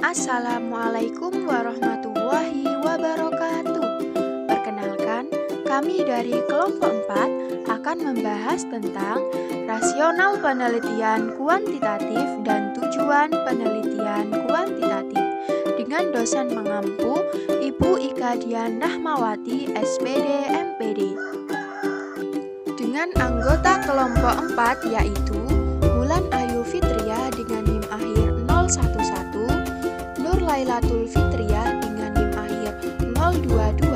Assalamualaikum warahmatullahi wabarakatuh. Perkenalkan, kami dari kelompok 4 akan membahas tentang rasional penelitian kuantitatif dan tujuan penelitian kuantitatif dengan dosen mengampu Ibu Ika Dian Rahmawati, SPD, MPD. Dengan anggota kelompok 4 yaitu Wulan Ayu Fitria dengan NIM akhir 011, Nur Lailatul Fitria dengan NIM akhir 022,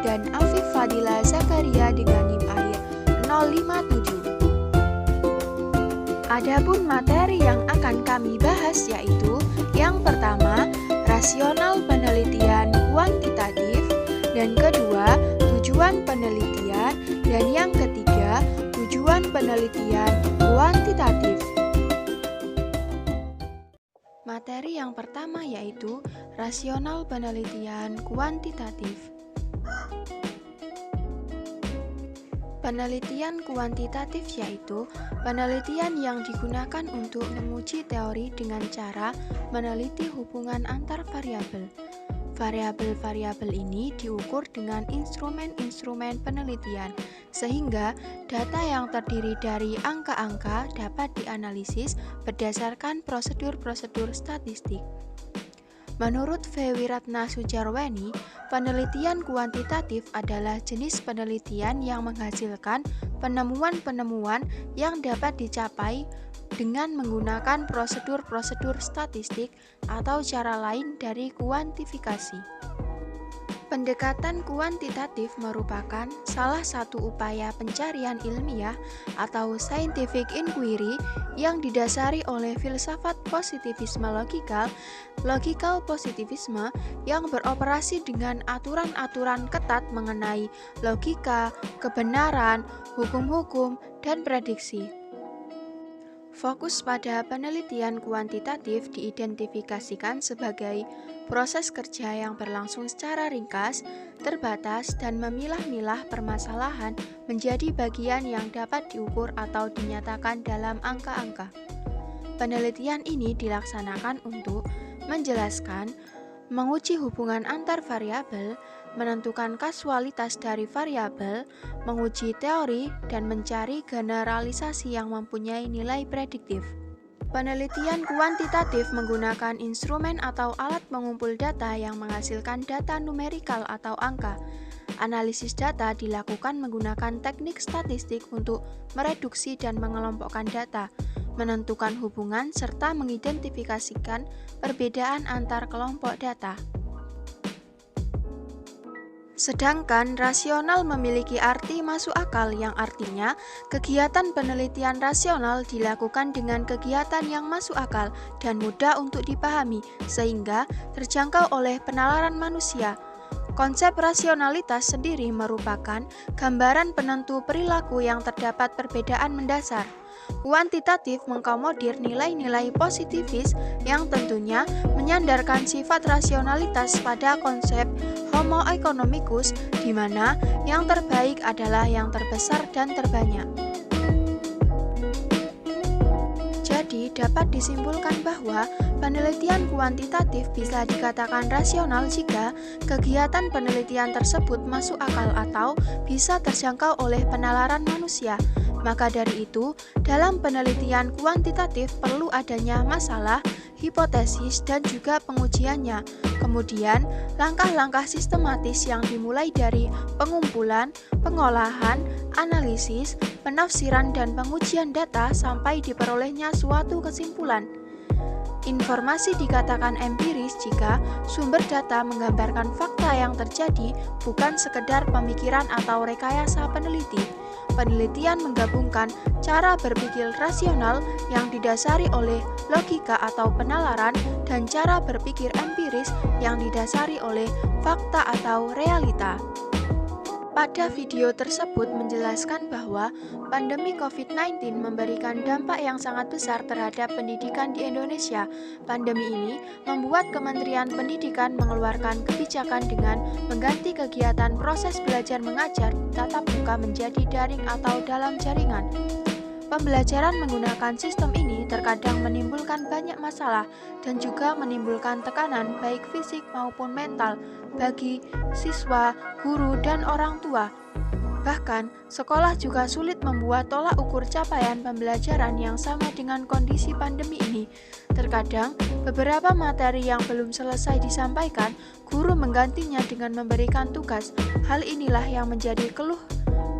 dan Afif Fadila Zakaria dengan NIM akhir 057. Adapun materi yang akan kami bahas yaitu yang pertama, rasional penelitian kuantitatif, dan kedua, tujuan penelitian, dan yang ketiga, tujuan penelitian kuantitatif. Materi yang pertama yaitu rasional penelitian kuantitatif. Penelitian kuantitatif yaitu penelitian yang digunakan untuk menguji teori dengan cara meneliti hubungan antar variabel. Variabel-variabel ini diukur dengan instrumen-instrumen penelitian, sehingga data yang terdiri dari angka-angka dapat dianalisis berdasarkan prosedur-prosedur statistik. Menurut V. Wiratna Sujarweni, penelitian kuantitatif adalah jenis penelitian yang menghasilkan penemuan-penemuan yang dapat dicapai dengan menggunakan prosedur-prosedur statistik atau cara lain dari kuantifikasi. Pendekatan kuantitatif merupakan salah satu upaya pencarian ilmiah atau scientific inquiry yang didasari oleh filsafat positivisme logical positivisme yang beroperasi dengan aturan-aturan ketat mengenai logika, kebenaran, hukum-hukum, dan prediksi. Fokus pada penelitian kuantitatif diidentifikasikan sebagai proses kerja yang berlangsung secara ringkas, terbatas, dan memilah-milah permasalahan menjadi bagian yang dapat diukur atau dinyatakan dalam angka-angka. Penelitian ini dilaksanakan untuk menjelaskan, menguji hubungan antar variabel, menentukan kasualitas dari variabel, menguji teori, dan mencari generalisasi yang mempunyai nilai prediktif. Penelitian kuantitatif menggunakan instrumen atau alat pengumpul data yang menghasilkan data numerikal atau angka. Analisis data dilakukan menggunakan teknik statistik untuk mereduksi dan mengelompokkan data, menentukan hubungan, serta mengidentifikasikan perbedaan antar kelompok data. Sedangkan rasional memiliki arti masuk akal yang artinya kegiatan penelitian rasional dilakukan dengan kegiatan yang masuk akal dan mudah untuk dipahami sehingga terjangkau oleh penalaran manusia. Konsep rasionalitas sendiri merupakan gambaran penentu perilaku yang terdapat perbedaan mendasar. Kuantitatif mengkomodir nilai-nilai positivis yang tentunya menyandarkan sifat rasionalitas pada konsep homo economicus, di mana yang terbaik adalah yang terbesar dan terbanyak. Jadi, dapat disimpulkan bahwa penelitian kuantitatif bisa dikatakan rasional jika kegiatan penelitian tersebut masuk akal atau bisa terjangkau oleh penalaran manusia. Maka dari itu, dalam penelitian kuantitatif perlu adanya masalah, hipotesis, dan juga pengujiannya. Kemudian, langkah-langkah sistematis yang dimulai dari pengumpulan, pengolahan, analisis, penafsiran, dan pengujian data sampai diperolehnya suatu kesimpulan. Informasi dikatakan empiris jika sumber data menggambarkan fakta yang terjadi, bukan sekedar pemikiran atau rekayasa peneliti. Penelitian menggabungkan cara berpikir rasional yang didasari oleh logika atau penalaran dan cara berpikir empiris yang didasari oleh fakta atau realita. Pada video tersebut menjelaskan bahwa pandemi COVID-19 memberikan dampak yang sangat besar terhadap pendidikan di Indonesia. Pandemi ini membuat Kementerian Pendidikan mengeluarkan kebijakan dengan mengganti kegiatan proses belajar mengajar tatap muka menjadi daring atau dalam jaringan. Pembelajaran menggunakan sistem ini terkadang menimbulkan banyak masalah dan juga menimbulkan tekanan baik fisik maupun mental bagi siswa, guru, dan orang tua. Bahkan, sekolah juga sulit membuat tolak ukur capaian pembelajaran yang sama dengan kondisi pandemi ini. Terkadang, beberapa materi yang belum selesai disampaikan, guru menggantinya dengan memberikan tugas. Hal inilah yang menjadi keluh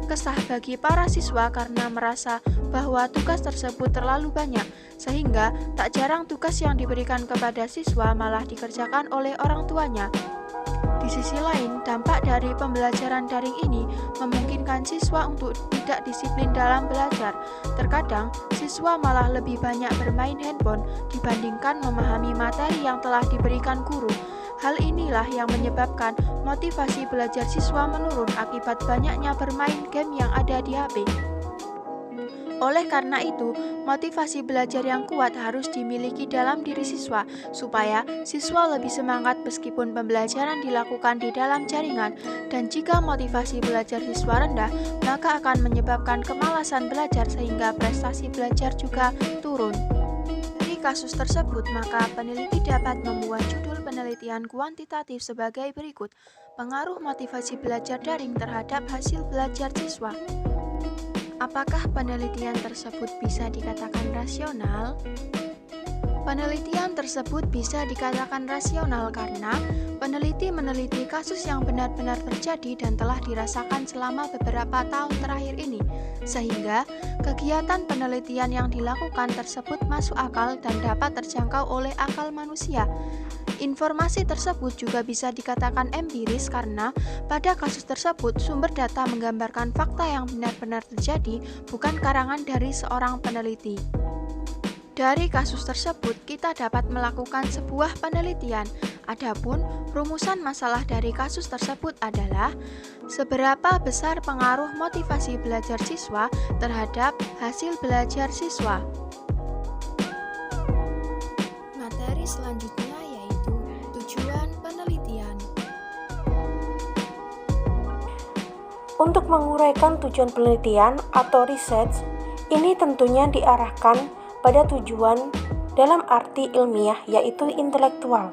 kesah bagi para siswa karena merasa bahwa tugas tersebut terlalu banyak, sehingga tak jarang tugas yang diberikan kepada siswa malah dikerjakan oleh orang tuanya. Di sisi lain, dampak dari pembelajaran daring ini memungkinkan siswa untuk tidak disiplin dalam belajar. Terkadang, siswa malah lebih banyak bermain handphone dibandingkan memahami materi yang telah diberikan guru. Hal inilah yang menyebabkan motivasi belajar siswa menurun akibat banyaknya bermain game yang ada di HP. Oleh karena itu, motivasi belajar yang kuat harus dimiliki dalam diri siswa, supaya siswa lebih semangat meskipun pembelajaran dilakukan di dalam jaringan. Dan jika motivasi belajar siswa rendah, maka akan menyebabkan kemalasan belajar sehingga prestasi belajar juga turun. Dari kasus tersebut, maka peneliti dapat membuat judul penelitian kuantitatif sebagai berikut: pengaruh motivasi belajar daring terhadap hasil belajar siswa. Apakah penelitian tersebut bisa dikatakan rasional? Penelitian tersebut bisa dikatakan rasional karena peneliti meneliti kasus yang benar-benar terjadi dan telah dirasakan selama beberapa tahun terakhir ini, sehingga kegiatan penelitian yang dilakukan tersebut masuk akal dan dapat terjangkau oleh akal manusia. Informasi tersebut juga bisa dikatakan empiris karena pada kasus tersebut sumber data menggambarkan fakta yang benar-benar terjadi, bukan karangan dari seorang peneliti. Dari kasus tersebut, kita dapat melakukan sebuah penelitian. Adapun rumusan masalah dari kasus tersebut adalah seberapa besar pengaruh motivasi belajar siswa terhadap hasil belajar siswa. Materi selanjutnya yaitu tujuan penelitian. Untuk menguraikan tujuan penelitian atau research, ini tentunya diarahkan pada tujuan dalam arti ilmiah yaitu intelektual,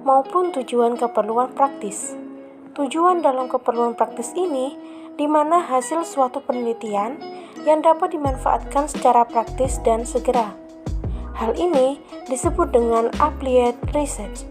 maupun tujuan keperluan praktis. Tujuan dalam keperluan praktis ini di mana hasil suatu penelitian yang dapat dimanfaatkan secara praktis dan segera. Hal ini disebut dengan applied research.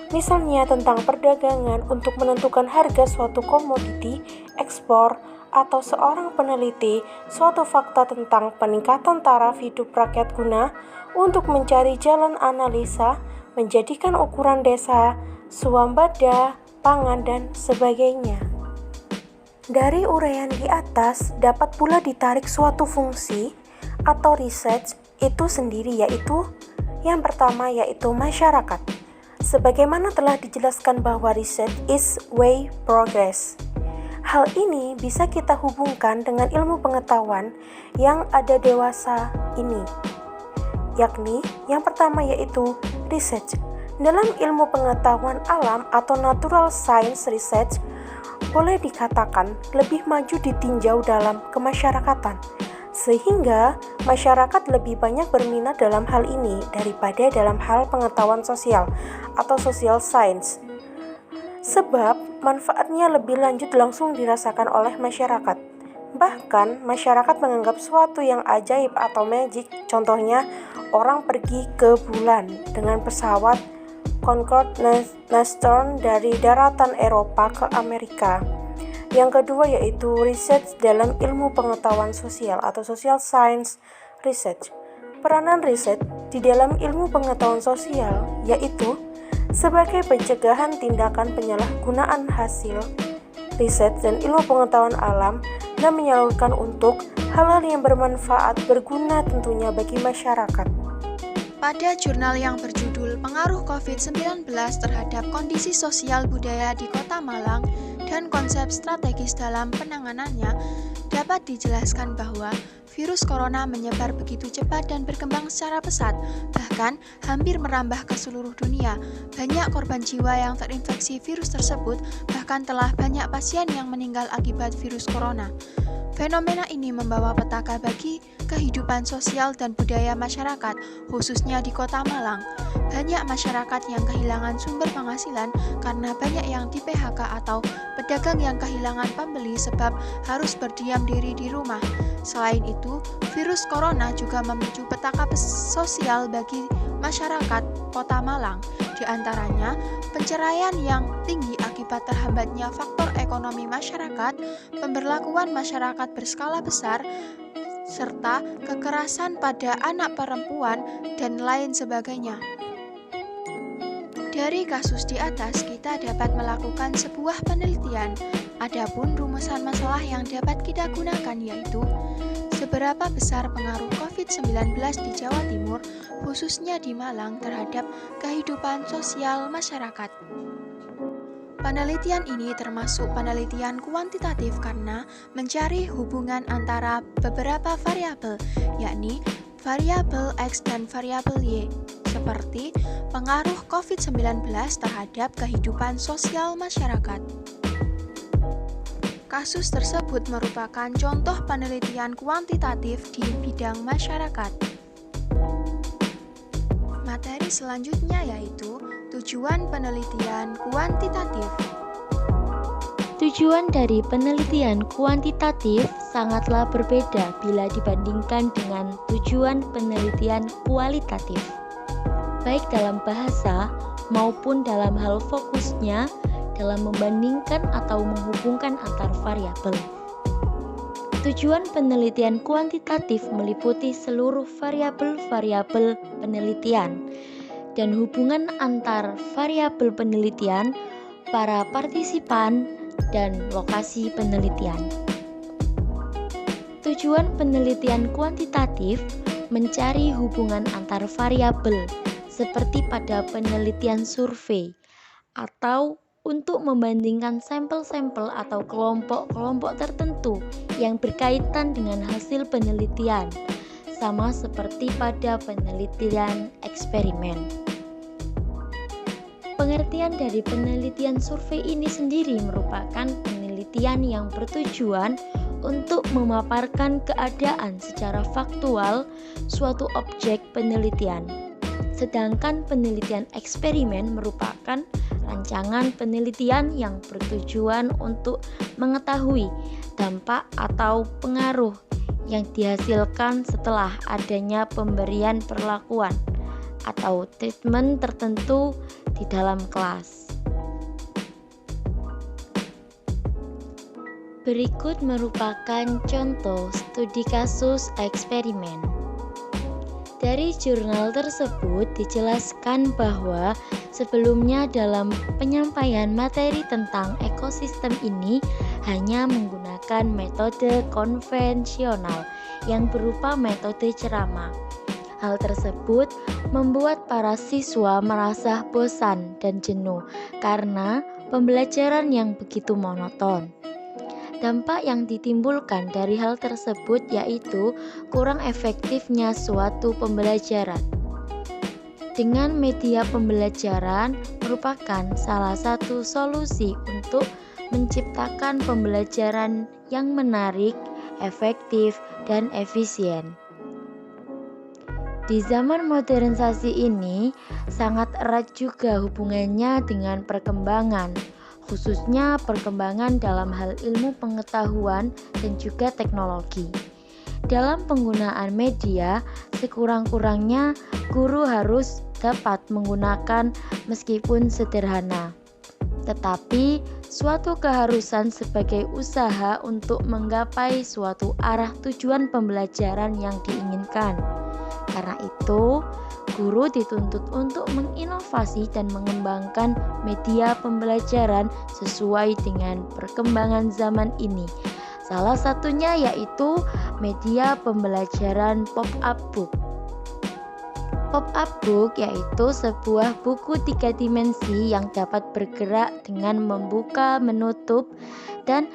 Misalnya tentang perdagangan untuk menentukan harga suatu komoditi ekspor, atau seorang peneliti suatu fakta tentang peningkatan taraf hidup rakyat guna untuk mencari jalan analisa, menjadikan ukuran desa, swasembada, pangan, dan sebagainya. Dari uraian di atas dapat pula ditarik suatu fungsi atau research itu sendiri, yaitu yang pertama yaitu masyarakat. Sebagaimana telah dijelaskan bahwa research is way progress. Hal ini bisa kita hubungkan dengan ilmu pengetahuan yang ada dewasa ini, yakni yang pertama yaitu research. Dalam ilmu pengetahuan alam atau natural science research, boleh dikatakan lebih maju ditinjau dalam kemasyarakatan, sehingga masyarakat lebih banyak berminat dalam hal ini daripada dalam hal pengetahuan sosial atau social science. Sebab manfaatnya lebih lanjut langsung dirasakan oleh masyarakat. Bahkan masyarakat menganggap suatu yang ajaib atau magic, contohnya orang pergi ke bulan dengan pesawat Concorde Nostrum dari daratan Eropa ke Amerika. Yang kedua yaitu research dalam ilmu pengetahuan sosial atau social science research. Peranan riset di dalam ilmu pengetahuan sosial yaitu sebagai pencegahan tindakan penyalahgunaan hasil riset dan ilmu pengetahuan alam dan menyalurkan untuk hal-hal yang bermanfaat berguna tentunya bagi masyarakat. Pada jurnal yang berjudul Pengaruh COVID-19 terhadap Kondisi Sosial Budaya di Kota Malang dan Konsep Strategis dalam Penanganannya, dapat dijelaskan bahwa virus corona menyebar begitu cepat dan berkembang secara pesat, bahkan hampir merambah ke seluruh dunia. Banyak korban jiwa yang terinfeksi virus tersebut, bahkan telah banyak pasien yang meninggal akibat virus corona. Fenomena ini membawa petaka bagi kehidupan sosial dan budaya masyarakat, khususnya di Kota Malang. Banyak masyarakat yang kehilangan sumber penghasilan karena banyak yang di PHK atau pedagang yang kehilangan pembeli sebab harus berdiam diri di rumah. Selain itu, virus corona juga memicu petaka sosial bagi masyarakat Kota Malang, di antaranya penceraian yang tinggi akibat terhambatnya faktor ekonomi masyarakat, pemberlakuan masyarakat berskala besar, serta kekerasan pada anak perempuan dan lain sebagainya. Dari kasus di atas, kita dapat melakukan sebuah penelitian. Adapun rumusan masalah yang dapat kita gunakan yaitu seberapa besar pengaruh COVID-19 di Jawa Timur, khususnya di Malang, terhadap kehidupan sosial masyarakat. Penelitian ini termasuk penelitian kuantitatif karena mencari hubungan antara beberapa variabel, yakni variabel X dan variabel Y, seperti pengaruh COVID-19 terhadap kehidupan sosial masyarakat. Kasus tersebut merupakan contoh penelitian kuantitatif di bidang masyarakat. Materi selanjutnya yaitu tujuan penelitian kuantitatif. Tujuan dari penelitian kuantitatif sangatlah berbeda bila dibandingkan dengan tujuan penelitian kualitatif, baik dalam bahasa maupun dalam hal fokusnya dalam membandingkan atau menghubungkan antar variabel. Tujuan penelitian kuantitatif meliputi seluruh variabel-variabel penelitian dan hubungan antar variabel penelitian, para partisipan, dan lokasi penelitian. Tujuan penelitian kuantitatif mencari hubungan antar variabel seperti pada penelitian survei atau untuk membandingkan sampel-sampel atau kelompok-kelompok tertentu yang berkaitan dengan hasil penelitian, sama seperti pada penelitian eksperimen. Pengertian dari penelitian survei ini sendiri merupakan penelitian yang bertujuan untuk memaparkan keadaan secara faktual suatu objek penelitian. Sedangkan penelitian eksperimen merupakan rancangan penelitian yang bertujuan untuk mengetahui dampak atau pengaruh yang dihasilkan setelah adanya pemberian perlakuan atau treatment tertentu di dalam kelas. Berikut merupakan contoh studi kasus eksperimen. Dari jurnal tersebut dijelaskan bahwa sebelumnya dalam penyampaian materi tentang ekosistem ini hanya menggunakan metode konvensional yang berupa metode ceramah. Hal tersebut membuat para siswa merasa bosan dan jenuh karena pembelajaran yang begitu monoton. Dampak yang ditimbulkan dari hal tersebut yaitu kurang efektifnya suatu pembelajaran. Dengan media pembelajaran merupakan salah satu solusi untuk menciptakan pembelajaran yang menarik, efektif, dan efisien. Di zaman modernisasi ini sangat erat juga hubungannya dengan perkembangan, khususnya perkembangan dalam hal ilmu pengetahuan dan juga teknologi. Dalam penggunaan media, sekurang-kurangnya guru harus dapat menggunakan meskipun sederhana, tetapi suatu keharusan sebagai usaha untuk menggapai suatu arah tujuan pembelajaran yang diinginkan. Karena itu, guru dituntut untuk menginovasi dan mengembangkan media pembelajaran sesuai dengan perkembangan zaman ini. Salah satunya yaitu media pembelajaran pop-up book. Pop-up book yaitu sebuah buku 3 dimensi yang dapat bergerak dengan membuka, menutup, dan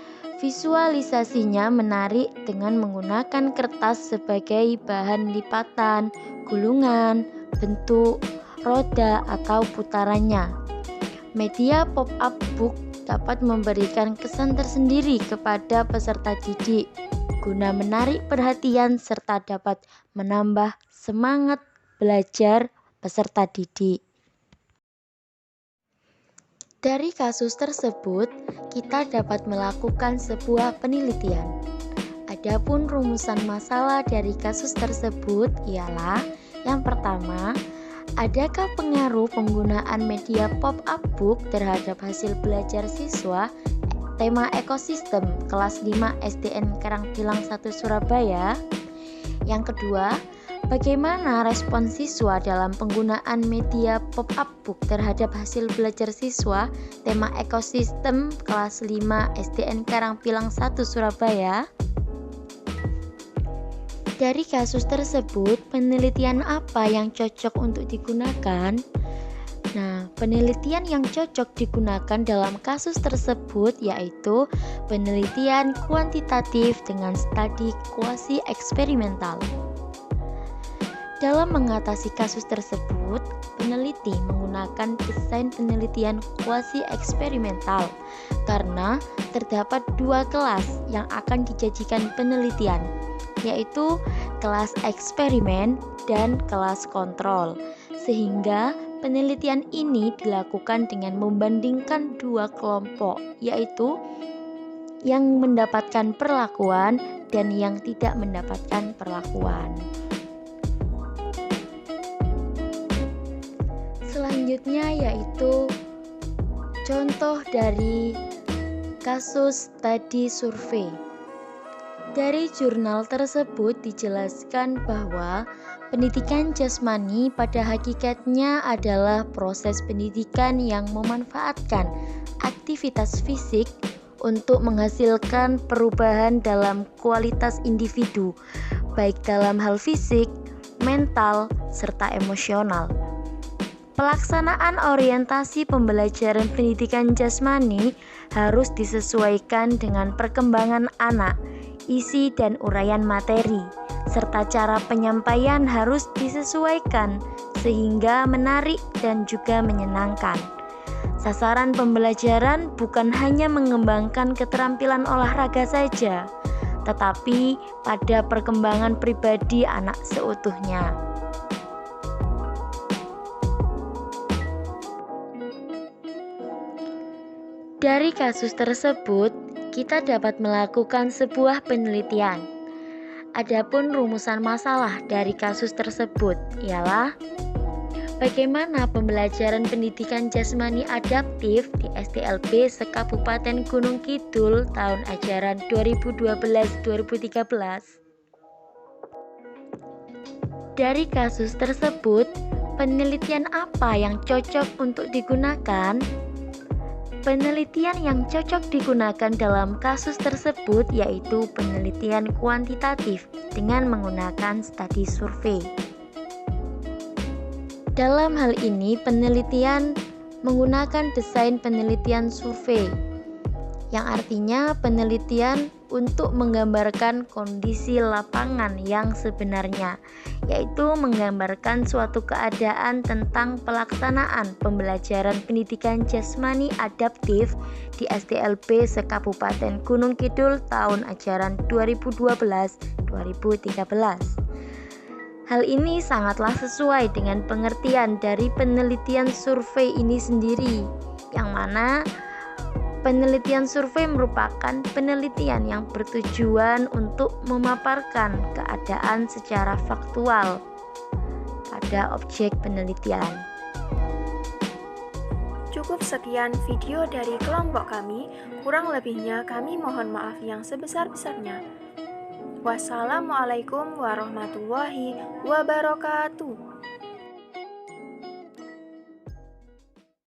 visualisasinya menarik dengan menggunakan kertas sebagai bahan lipatan, gulungan, bentuk, roda, atau putarannya. Media pop-up book dapat memberikan kesan tersendiri kepada peserta didik. guna menarik perhatian serta dapat menambah semangat belajar peserta didik. Dari kasus tersebut, kita dapat melakukan sebuah penelitian. Adapun rumusan masalah dari kasus tersebut ialah yang pertama, adakah pengaruh penggunaan media pop-up book terhadap hasil belajar siswa? Tema ekosistem kelas 5 SDN Karangpilang 1 Surabaya. Yang kedua, bagaimana respon siswa dalam penggunaan media pop-up book terhadap hasil belajar siswa? Tema ekosistem kelas 5 SDN Karangpilang 1 Surabaya. Dari kasus tersebut, penelitian apa yang cocok untuk digunakan? Nah, penelitian yang cocok digunakan dalam kasus tersebut yaitu penelitian kuantitatif dengan studi kuasi eksperimental. Dalam mengatasi kasus tersebut, peneliti menggunakan desain penelitian kuasi eksperimental karena terdapat dua kelas yang akan dijadikan penelitian, yaitu kelas eksperimen dan kelas kontrol, sehingga penelitian ini dilakukan dengan membandingkan dua kelompok, yaitu yang mendapatkan perlakuan dan yang tidak mendapatkan perlakuan. Selanjutnya yaitu contoh dari kasus studi survei. Dari jurnal tersebut dijelaskan bahwa pendidikan jasmani pada hakikatnya adalah proses pendidikan yang memanfaatkan aktivitas fisik untuk menghasilkan perubahan dalam kualitas individu, baik dalam hal fisik, mental, serta emosional. Pelaksanaan orientasi pembelajaran pendidikan jasmani harus disesuaikan dengan perkembangan anak, isi dan uraian materi, serta cara penyampaian harus disesuaikan sehingga menarik dan juga menyenangkan. Sasaran pembelajaran bukan hanya mengembangkan keterampilan olahraga saja, tetapi pada perkembangan pribadi anak seutuhnya. Dari kasus tersebut, kita dapat melakukan sebuah penelitian. Adapun rumusan masalah dari kasus tersebut ialah bagaimana pembelajaran pendidikan jasmani adaptif di SDLB se-Kabupaten Gunung Kidul tahun ajaran 2012-2013. Dari kasus tersebut, penelitian apa yang cocok untuk digunakan? Penelitian yang cocok digunakan dalam kasus tersebut yaitu penelitian kuantitatif dengan menggunakan studi survei. Dalam hal ini, penelitian menggunakan desain penelitian survei, yang artinya penelitian untuk menggambarkan kondisi lapangan yang sebenarnya, yaitu menggambarkan suatu keadaan tentang pelaksanaan pembelajaran pendidikan jasmani adaptif di SDLB se-Kabupaten Gunung Kidul tahun ajaran 2012-2013. Hal ini sangatlah sesuai dengan pengertian dari penelitian survei ini sendiri, yang mana penelitian survei merupakan penelitian yang bertujuan untuk memaparkan keadaan secara faktual pada objek penelitian. Cukup sekian video dari kelompok kami, kurang lebihnya kami mohon maaf yang sebesar-besarnya. Wassalamualaikum warahmatullahi wabarakatuh.